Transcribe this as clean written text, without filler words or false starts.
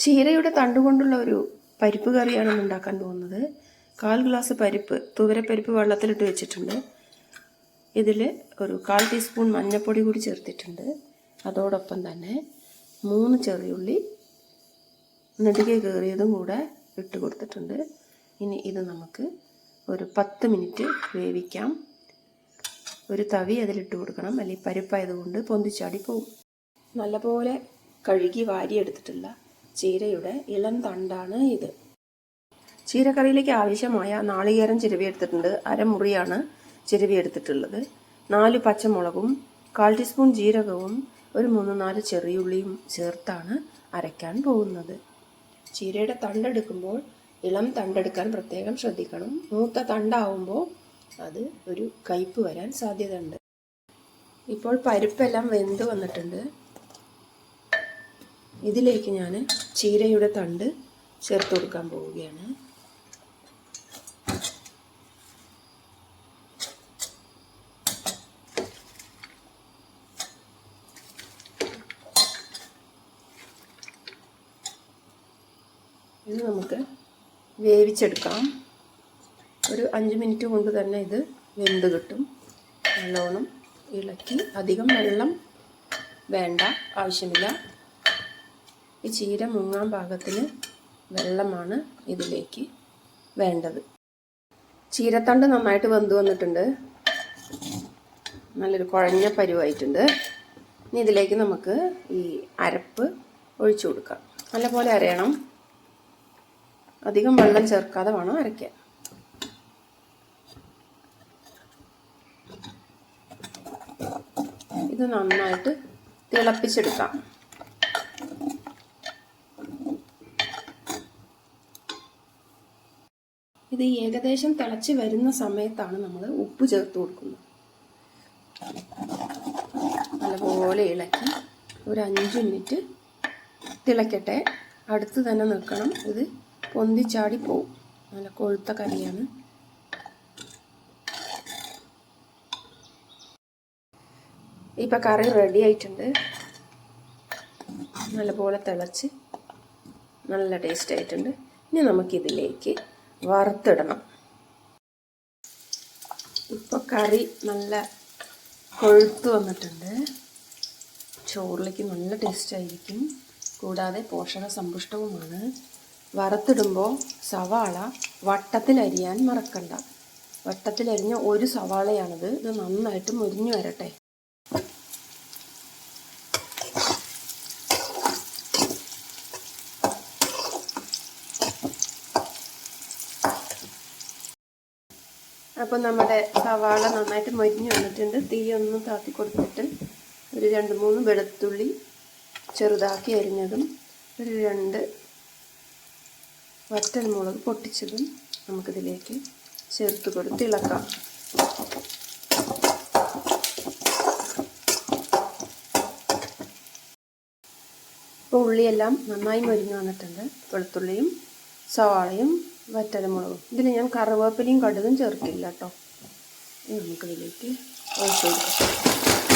ചീരയുടെ തണ്ടുകൊണ്ടുള്ള ഒരു പരിപ്പ് കറിയാണ് ഉണ്ടാക്കാൻ പോകുന്നത്. 1/4 ഗ്ലാസ് പരിപ്പ്, തുവരപ്പരിപ്പ് വെള്ളത്തിലിട്ട് വെച്ചിട്ടുണ്ട്. ഇതിൽ ഒരു 1/4 ടീസ്പൂൺ മഞ്ഞൾപ്പൊടി കൂടി ചേർത്തിട്ടുണ്ട്. അതോടൊപ്പം തന്നെ 3 ചെറിയുള്ളി നെടുകെ കീറിയതും കൂടെ ഇട്ട് കൊടുത്തിട്ടുണ്ട്. ഇനി ഇത് നമുക്ക് ഒരു 10 മിനിറ്റ് വേവിക്കാം. ഒരു തവി അതിലിട്ട് കൊടുക്കണം, അല്ലെങ്കിൽ പരിപ്പായതുകൊണ്ട് പൊന്തിച്ചാടി പോകും. നല്ലപോലെ കഴുകി വാരിയെടുത്തിട്ടുള്ള ചീരയുടെ ഇളം തണ്ടാണ് ഇത്. ചീരക്കറിയിലേക്ക് ആവശ്യമായ നാളികേരം ചിരവിയെടുത്തിട്ടുണ്ട്. അരമുറിയാണ് ചിരവിയെടുത്തിട്ടുള്ളത്. 4 പച്ചമുളകും 1/4 ടീസ്പൂൺ ജീരകവും ഒരു 3-4 ചെറിയുള്ളിയും ചേർത്താണ് അരയ്ക്കാൻ പോകുന്നത്. ചീരയുടെ തണ്ടെടുക്കുമ്പോൾ ഇളം തണ്ടെടുക്കാൻ പ്രത്യേകം ശ്രദ്ധിക്കണം. മൂത്ത തണ്ടാവുമ്പോൾ അത് ഒരു കയ്പ്പ് വരാൻ സാധ്യതയുണ്ട്. ഇപ്പോൾ പരിപ്പെല്ലാം വെന്ത് വന്നിട്ടുണ്ട്. ഇതിലേക്ക് ഞാൻ ചീരയുടെ തണ്ട് ചേർത്ത് കൊടുക്കാൻ പോവുകയാണ്. ഇത് നമുക്ക് വേവിച്ചെടുക്കാം. ഒരു 5 മിനിറ്റ് കൊണ്ട് തന്നെ ഇത് വെന്ത് കിട്ടും. നല്ലോണം ഇളക്കി, അധികം വെള്ളം വേണ്ട, ആവശ്യമില്ല. ഈ ചീര മുങ്ങാൻ പാകത്തിന് വെള്ളമാണ് ഇതിലേക്ക് വേണ്ടത്. ചീരത്തണ്ട് നന്നായിട്ട് വെന്ത് വന്നിട്ടുണ്ട്. നല്ലൊരു കുഴഞ്ഞ പരുവായിട്ടുണ്ട്. ഇനി ഇതിലേക്ക് നമുക്ക് ഈ അരപ്പ് ഒഴിച്ചു കൊടുക്കാം. നല്ലപോലെ അരയണം. അധികം വെള്ളം ചേർക്കാതെ വേണം അരയ്ക്കാൻ. ഇത് നന്നായിട്ട് തിളപ്പിച്ചെടുക്കാം. ഇത് ഏകദേശം തിളച്ച് വരുന്ന സമയത്താണ് നമ്മൾ ഉപ്പ് ചേർത്ത് കൊടുക്കുന്നത്. നല്ലപോലെ ഇളക്കി ഒരു 5 മിനിറ്റ് തിളക്കട്ടെ. അടുത്ത് തന്നെ നിൽക്കണം, ഇത് പൊന്തിച്ചാടി പോവും. നല്ല കൊഴുത്ത കറിയാണ്. ഇപ്പം കറി റെഡി ആയിട്ടുണ്ട്. നല്ലപോലെ തിളച്ച് നല്ല ടേസ്റ്റ് ആയിട്ടുണ്ട്. ഇനി നമുക്കിതിലേക്ക് വറുത്തിടണം. ഇപ്പോൾ കറി നല്ല കൊഴുത്ത് വന്നിട്ടുണ്ട്. ചോറിലേക്ക് നല്ല ടേസ്റ്റ് ആയിരിക്കും. കൂടാതെ പോഷക സമ്പുഷ്ടവുമാണ്. വറുത്തിടുമ്പോൾ സവാള വട്ടത്തിലരിയാൻ മറക്കണ്ട. വട്ടത്തിലരിഞ്ഞ ഒരു സവാളയാണിത്. ഇത് നന്നായിട്ട് മുരിഞ്ഞു വരട്ടെ. അപ്പോൾ നമ്മുടെ സവാള നന്നായിട്ട് മൊരിഞ്ഞ് വന്നിട്ടുണ്ട്. തീ ഒന്ന് താത്തി കൊടുത്തിട്ട് ഒരു 2-3 വെളുത്തുള്ളി ചെറുതാക്കി അരിഞ്ഞതും ഒരു 2 വറ്റൽമുളക് പൊട്ടിച്ചതും നമുക്കിതിലേക്ക് ചേർത്ത് കൊടുത്ത് ഇളക്കാം. ഇപ്പോൾ ഉള്ളിയെല്ലാം നന്നായി മൊരിഞ്ഞ് വന്നിട്ടുണ്ട്. വെളുത്തുള്ളിയും സവാളയും വറ്റൽമുളകും. ഇതിൽ ഞാൻ കറിവേപ്പിലയും കടുകും ചേർക്കില്ല കേട്ടോ. നമുക്കിതിലേക്ക് ഒഴിച്ചു കൊടുക്കാം.